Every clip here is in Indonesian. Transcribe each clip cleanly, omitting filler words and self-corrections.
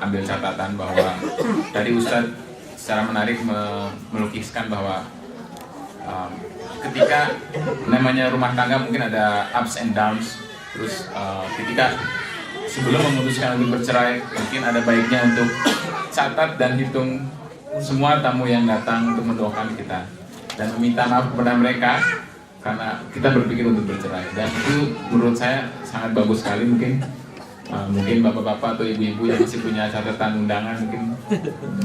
ambil catatan bahwa tadi Ustadz secara menarik melukiskan bahwa ketika namanya rumah tangga mungkin ada ups and downs. Terus ketika sebelum memutuskan untuk bercerai, mungkin ada baiknya untuk catat dan hitung semua tamu yang datang untuk mendoakan kita dan meminta maaf kepada mereka karena kita berpikir untuk bercerai. Dan itu menurut saya sangat bagus sekali. Mungkin bapak-bapak atau ibu-ibu yang masih punya catatan undangan mungkin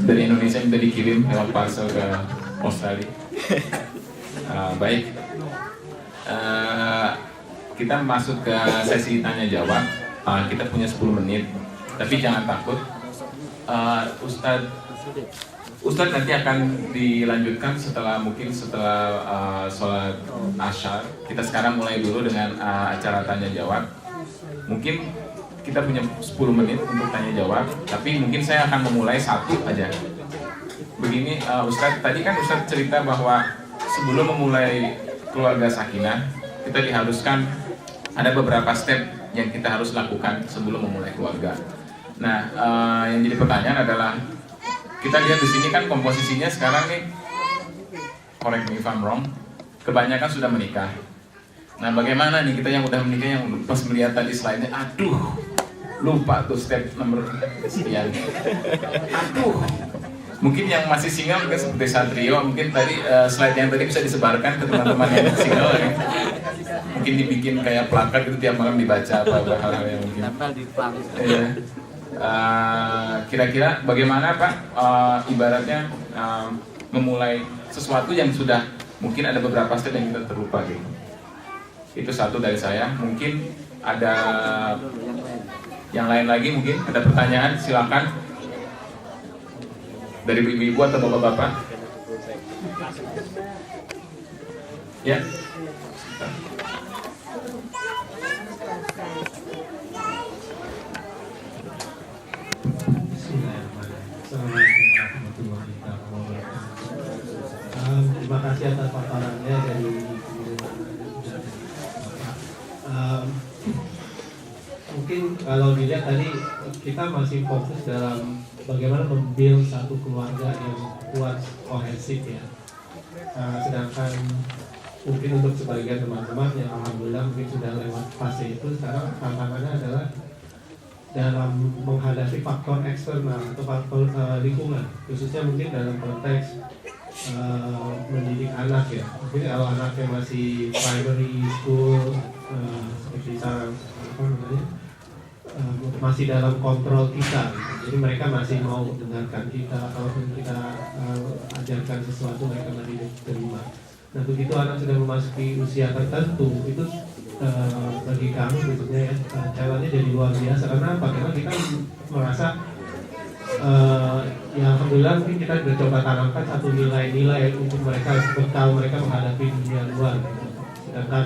dari Indonesia minta dikirim lewat parcel ke Australia. Baik, kita masuk ke sesi tanya jawab. Kita punya 10 menit, tapi jangan takut. Ustadz nanti akan dilanjutkan setelah sholat Asyar. Kita sekarang mulai dulu dengan acara tanya jawab. Mungkin kita punya 10 menit untuk tanya jawab, tapi mungkin saya akan memulai satu aja. Begini, Ustadz, tadi kan Ustadz cerita bahwa sebelum memulai keluarga sakinah, kita diharuskan ada beberapa step yang kita harus lakukan sebelum memulai keluarga. Nah, yang jadi pertanyaan adalah, kita lihat di sini kan komposisinya sekarang nih, correct me if I'm wrong, kebanyakan sudah menikah. Nah, bagaimana nih kita yang udah menikah, yang pas melihat tadi slide-nya, aduh, lupa tuh step nomor sekian. Aduh, mungkin yang masih single mungkin seperti Satrio, mungkin tadi slide yang tadi bisa disebarkan ke teman-teman yang single ya. Mungkin dibikin kayak plakat itu tiap malam dibaca apa hal-hal yang mungkin. Ya. Kira-kira bagaimana Pak ibaratnya memulai sesuatu yang sudah mungkin ada beberapa step yang kita terlupa gitu. Itu satu dari saya. Mungkin ada yang lain lagi, mungkin ada pertanyaan, silakan dari ibu-ibu atau bapak-bapak. Ya. Terima kasih atas paparannya dari mungkin kalau dilihat tadi kita masih fokus dalam bagaimana membuild satu keluarga yang kuat, kohesif ya. Sedangkan mungkin untuk sebagian teman-teman yang alhamdulillah mungkin sudah lewat fase itu, sekarang tantangannya adalah dalam menghadapi faktor eksternal atau faktor lingkungan, khususnya mungkin dalam konteks mendidik anak ya. Mungkin kalau anaknya masih primary school, seperti sekarang masih dalam kontrol kita, jadi mereka masih mau dengarkan kita, kalaupun kita ajarkan sesuatu mereka masih terima. Nah begitu anak sudah memasuki usia tertentu, itu bagi kami khususnya ya, challenge-nya jadi luar biasa. Karena bagaimana kita merasa ya alhamdulillah mungkin kita sudah coba tanamkan satu nilai-nilai untuk mereka bekal mereka menghadapi dunia luar. Sedangkan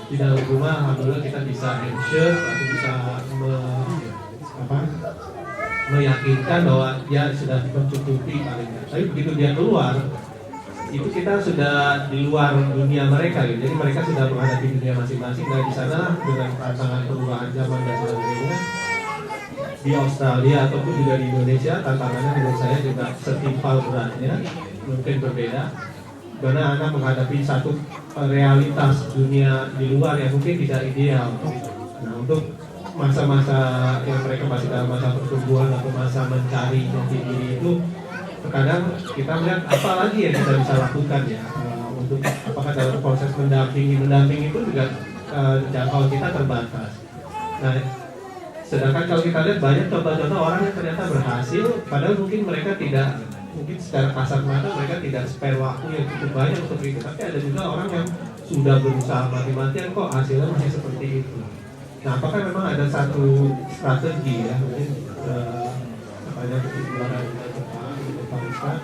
di dalam rumah alhamdulillah kita bisa ensure atau bisa meyakinkan bahwa dia sudah mencukupi paling tidak. Tapi begitu dia keluar, itu kita sudah di luar dunia mereka gitu. Jadi mereka sudah menghadapi dunia masing-masing. Dan di sana dengan tantangan perubahan zaman dan sebagainya, di Australia ataupun juga di Indonesia, tantangannya menurut saya juga setimpal beratnya, mungkin berbeda. Karena anak menghadapi satu realitas dunia di luar yang mungkin tidak ideal. Nah untuk masa-masa yang mereka masih dalam masa pertumbuhan atau masa mencari jati diri itu, terkadang kita melihat apa lagi yang kita bisa lakukan ya untuk apakah dalam proses mendampingi itu juga jangkauan kita terbatas. Nah sedangkan kalau kita lihat banyak contoh-contoh orang yang ternyata berhasil, padahal mungkin mereka tidak, mungkin secara kasat mata mereka tidak spare waktu yang cukup banyak untuk itu, tapi ada juga orang yang sudah berusaha mati-matian kok hasilnya masih seperti itu. Nah apakah memang ada satu strategi ya, mungkin apanya kesimpulan Pak Ustaz,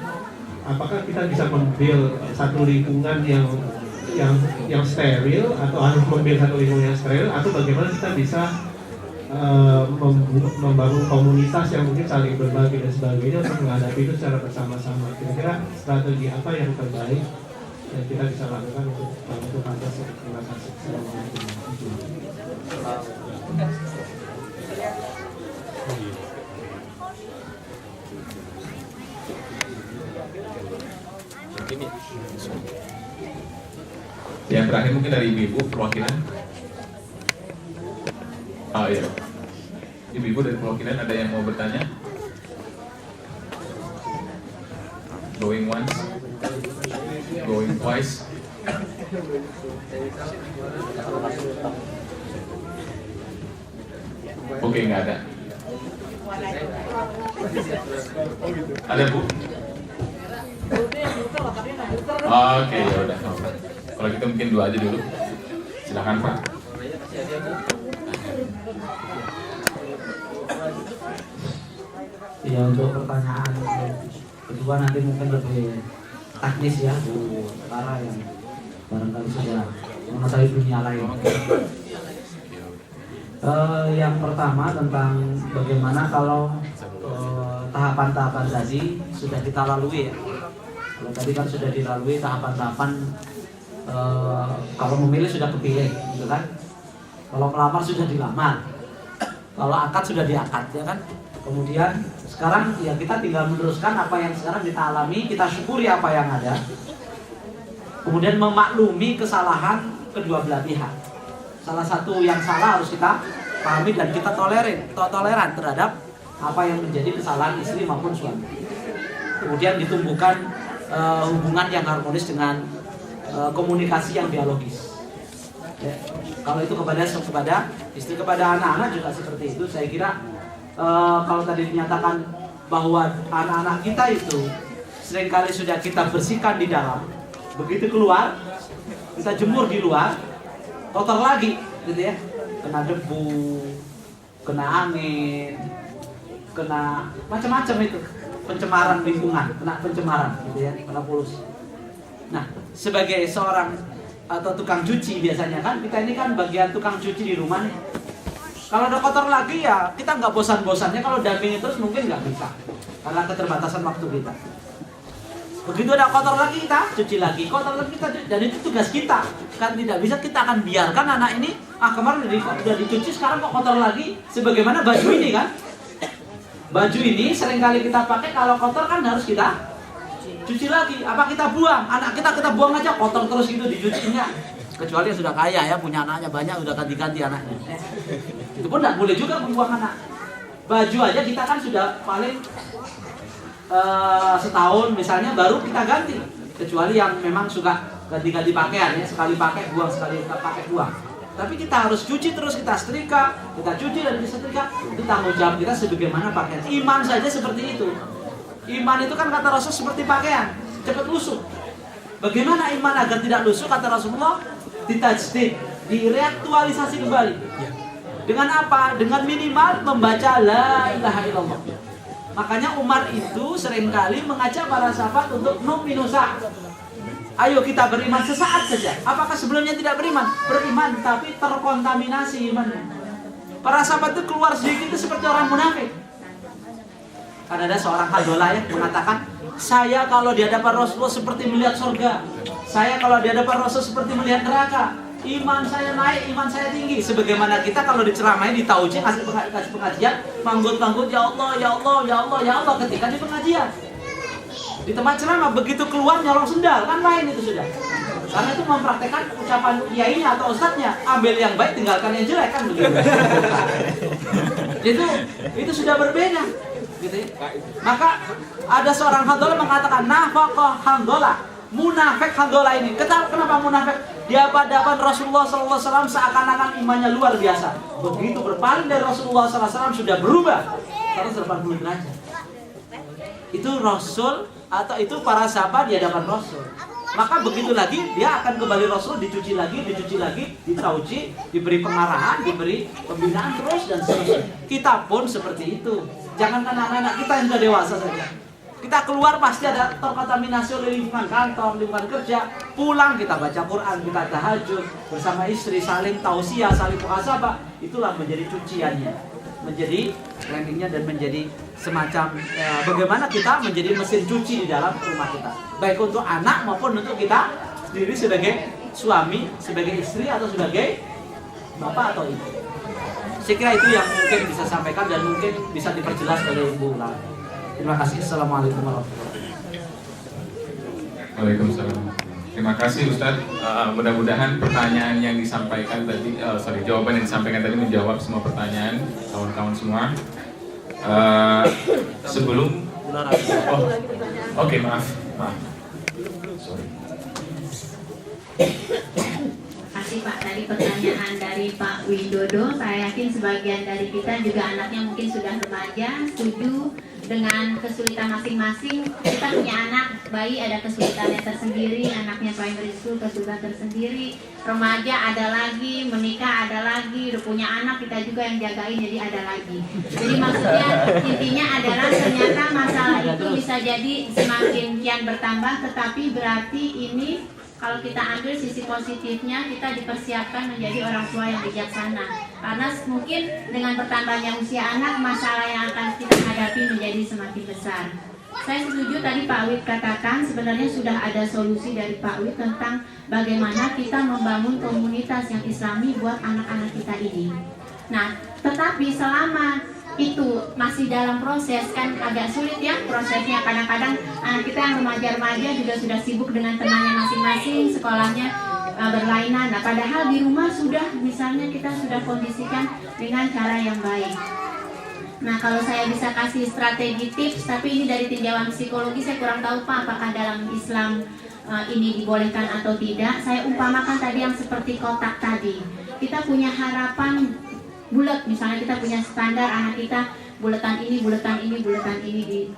apakah kita bisa membuild satu lingkungan yang steril, atau harus membuild satu lingkungan yang steril, atau bagaimana kita bisa membangun komunitas yang mungkin saling berbagi dan sebagainya untuk menghadapi itu secara bersama-sama. Kira-kira strategi apa yang terbaik yang kita bisa lakukan untuk atas terima kasih. Assalamualaikum. Yang terakhir mungkin dari ibu perwakilan. Oh iya, ibu dari perwakilan ada yang mau bertanya? Going once, going twice. Oke, nggak ada. Ada Bu? Oke, ya udah. Kalau gitu mungkin 2 aja dulu. Silakan Pak. Ya, untuk pertanyaan kedua nanti mungkin lebih teknis ya Bu Tara yang barangkali sudah mengetahui dunia lain. Yang pertama tentang bagaimana kalau tahapan-tahapan tadi sudah kita lalui ya. Kalau tadi kan sudah dilalui tahapan-tahapan, kalau memilih sudah kepilih, gitu kan? Kalau melamar sudah dilamar, kalau akad sudah diakad, ya kan? Kemudian sekarang ya kita tinggal meneruskan apa yang sekarang kita alami, kita syukuri apa yang ada. Kemudian memaklumi kesalahan kedua belah pihak. Salah satu yang salah harus kita pahami dan kita toleran terhadap apa yang menjadi kesalahan istri maupun suami. Kemudian ditumbuhkan hubungan yang harmonis dengan komunikasi yang dialogis. Ya. Kalau itu kepada istri, kepada anak-anak juga seperti itu. Saya kira kalau tadi dinyatakan bahwa anak-anak kita itu seringkali sudah kita bersihkan di dalam, begitu keluar kita jemur di luar, kotor lagi, gitu ya, kena debu, kena angin, kena macam-macam itu, pencemaran lingkungan, kena pencemaran, gitu ya, kena polusi. Nah, sebagai seorang atau tukang cuci biasanya kan, kita ini kan bagian tukang cuci di rumah nih. Kalau udah kotor lagi ya kita nggak bosan-bosannya kalau dampingi terus mungkin nggak bisa karena keterbatasan waktu kita. Begitu ada kotor lagi kita cuci lagi, kotor lagi kita cuci. Dan itu tugas kita. Kan tidak bisa kita akan biarkan anak ini kemarin udah dicuci sekarang kok kotor lagi. Sebagaimana baju ini kan, baju ini seringkali kita pakai, kalau kotor kan harus kita cuci lagi. Apa kita buang? Anak kita buang aja kotor terus gitu dicucinya. Kecuali yang sudah kaya ya, punya anaknya banyak, udah ganti-ganti anaknya. Itu pun tidak boleh juga membuang anak. Baju aja kita kan sudah paling setahun misalnya baru kita ganti. Kecuali yang memang suka ganti-ganti pakaian ya, sekali pakai buang, sekali pakai buang. Tapi kita harus cuci terus, kita setrika, kita cuci dan disetrika. Itu tanggung jawab kita sebagaimana pakaian. Iman saja seperti itu. Iman itu kan kata Rasul seperti pakaian, cepat lusuh. Bagaimana iman agar tidak lusuh? Kata Rasulullah, ditajdid, direaktualisasi kembali. Dengan apa? Dengan minimal membaca la ilaha illallah. Makanya Umar itu seringkali mengajak para sahabat untuk numinusa. Ayo kita beriman sesaat saja. Apakah sebelumnya tidak beriman? Beriman tapi terkontaminasi imannya. Para sahabat itu keluar sedikit itu seperti orang munafik. Karena ada seorang Handolah yang mengatakan, saya kalau di hadapan Rasulullah seperti melihat surga. Saya kalau di hadapan Rasul seperti melihat neraka. Iman saya naik, iman saya tinggi. Sebagaimana kita kalau diceramain, di tauji, kasih pengajian, manggut-manggut, ya Allah, ya Allah, ya Allah, ya Allah, ketika di pengajian. Di tempat ceramah, begitu keluar nyolong sendal, kan lain itu sudah. Karena itu mempraktekkan ucapan kiainya atau ustadznya, ambil yang baik, tinggalkan yang jelek, kan begitu. Itu sudah berbeda. Gitu ya. Maka ada seorang Handolah mengatakan, nafaqah Handolah, munafik Handolah ini. Kenapa munafik? Di hadapan Rasulullah SAW seakan-akan imannya luar biasa. Begitu berpaling dari Rasulullah SAW sudah berubah 180 derajat. Itu Rasul atau itu para sahabat di hadapan Rasul. Maka begitu lagi dia akan kembali Rasul, dicuci lagi, ditauji, diberi pengarahan, diberi pembinaan terus dan seterusnya. Kita pun seperti itu. Jangankan anak-anak kita yang sudah dewasa saja. Kita keluar pasti ada terkontaminasi oleh lingkungan kantor, lingkungan kerja. Pulang kita baca Quran, kita tahajud bersama istri, saling tausiah, saling muhasabah. Itulah menjadi cuciannya, menjadi cleansingnya dan menjadi semacam bagaimana kita menjadi mesin cuci di dalam rumah kita. Baik untuk anak maupun untuk kita sendiri sebagai suami, sebagai istri atau sebagai bapak atau ibu. Saya kira itu yang mungkin bisa sampaikan dan mungkin bisa diperjelas oleh Ibu Ular. Terima kasih. Assalamualaikum warahmatullahi wabarakatuh. Waalaikumsalam. Terima kasih Ustadz. Mudah-mudahan pertanyaan yang disampaikan tadi, jawaban yang disampaikan tadi menjawab semua pertanyaan kawan-kawan semua. Sebelum, oke, maaf. Sorry. Kasih Pak, tadi pertanyaan dari Pak Widodo, saya yakin sebagian dari kita juga anaknya mungkin sudah remaja, setuju dengan kesulitan masing-masing. Kita punya anak, bayi ada kesulitannya tersendiri, anaknya primary school kesulitan tersendiri, remaja ada lagi, menikah ada lagi, udah punya anak kita juga yang jagain, jadi ada lagi. Jadi maksudnya intinya adalah ternyata masalah itu bisa jadi semakin kian bertambah, tetapi berarti ini kalau kita ambil sisi positifnya, kita dipersiapkan menjadi orang tua yang bijaksana. Karena mungkin dengan bertambahnya usia anak, masalah yang akan kita hadapi menjadi semakin besar. Saya setuju tadi Pak Wid katakan, sebenarnya sudah ada solusi dari Pak Wid tentang bagaimana kita membangun komunitas yang islami buat anak-anak kita ini. Nah, tetapi selama itu masih dalam proses, kan agak sulit ya prosesnya. Kadang-kadang anak kita yang remaja-remaja juga sudah sibuk dengan temannya masing-masing, sekolahnya berlainan. Nah, padahal di rumah sudah, misalnya kita sudah kondisikan dengan cara yang baik. Nah, kalau saya bisa kasih strategi tips, tapi ini dari tinjauan psikologi, saya kurang tahu Pak apakah dalam Islam ini dibolehkan atau tidak. Saya umpamakan tadi yang seperti kotak tadi. Kita punya harapan bulat, misalnya kita punya standar anak kita buletan ini dilalui.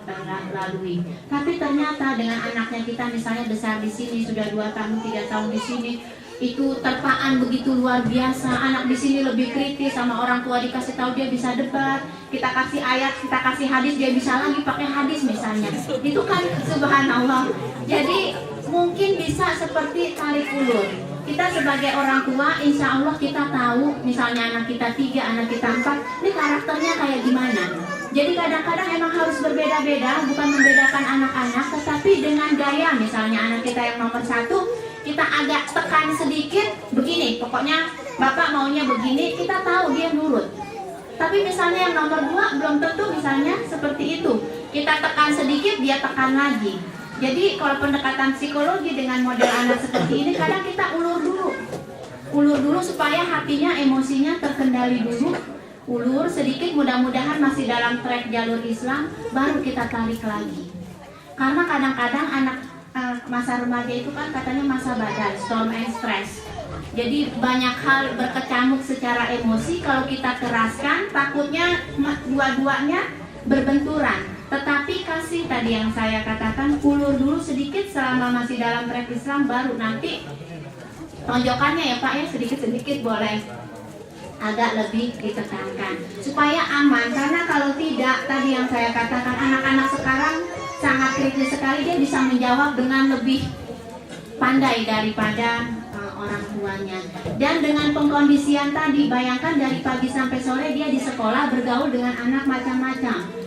Tapi ternyata dengan anaknya kita misalnya besar di sini, sudah 2 tahun, 3 tahun di sini, itu terpaan begitu luar biasa. Anak di sini lebih kritis, sama orang tua dikasih tahu dia bisa debat, kita kasih ayat, kita kasih hadis, dia bisa lagi pakai hadis misalnya. Itu kan subhanallah. Jadi mungkin bisa seperti tarik ulur. Kita sebagai orang tua, insya Allah kita tahu, misalnya anak kita 3, anak kita 4, ini karakternya kayak gimana. Jadi kadang-kadang emang harus berbeda-beda, bukan membedakan anak-anak, tetapi dengan gaya. Misalnya anak kita yang nomor 1, kita agak tekan sedikit, begini, pokoknya bapak maunya begini, kita tahu dia nurut. Tapi misalnya yang nomor 2, belum tentu misalnya seperti itu. Kita tekan sedikit, dia tekan lagi. Jadi kalau pendekatan psikologi dengan model anak seperti ini, kadang kita ulur dulu supaya hatinya, emosinya terkendali dulu. Ulur sedikit, mudah-mudahan masih dalam track jalur Islam, baru kita tarik lagi. Karena kadang-kadang anak masa remaja itu kan katanya masa badai, storm and stress. Jadi banyak hal berkecamuk secara emosi, kalau kita keraskan takutnya dua-duanya berbenturan. Tetapi kasih tadi yang saya katakan, ulur dulu sedikit selama masih dalam track Islam, baru nanti tonjokannya ya Pak ya, sedikit-sedikit boleh agak lebih ditekankan supaya aman. Karena kalau tidak, tadi yang saya katakan, anak-anak sekarang sangat kritis sekali, dia bisa menjawab dengan lebih pandai daripada orang tuanya. Dan dengan pengkondisian tadi, bayangkan dari pagi sampai sore dia di sekolah bergaul dengan anak macam-macam.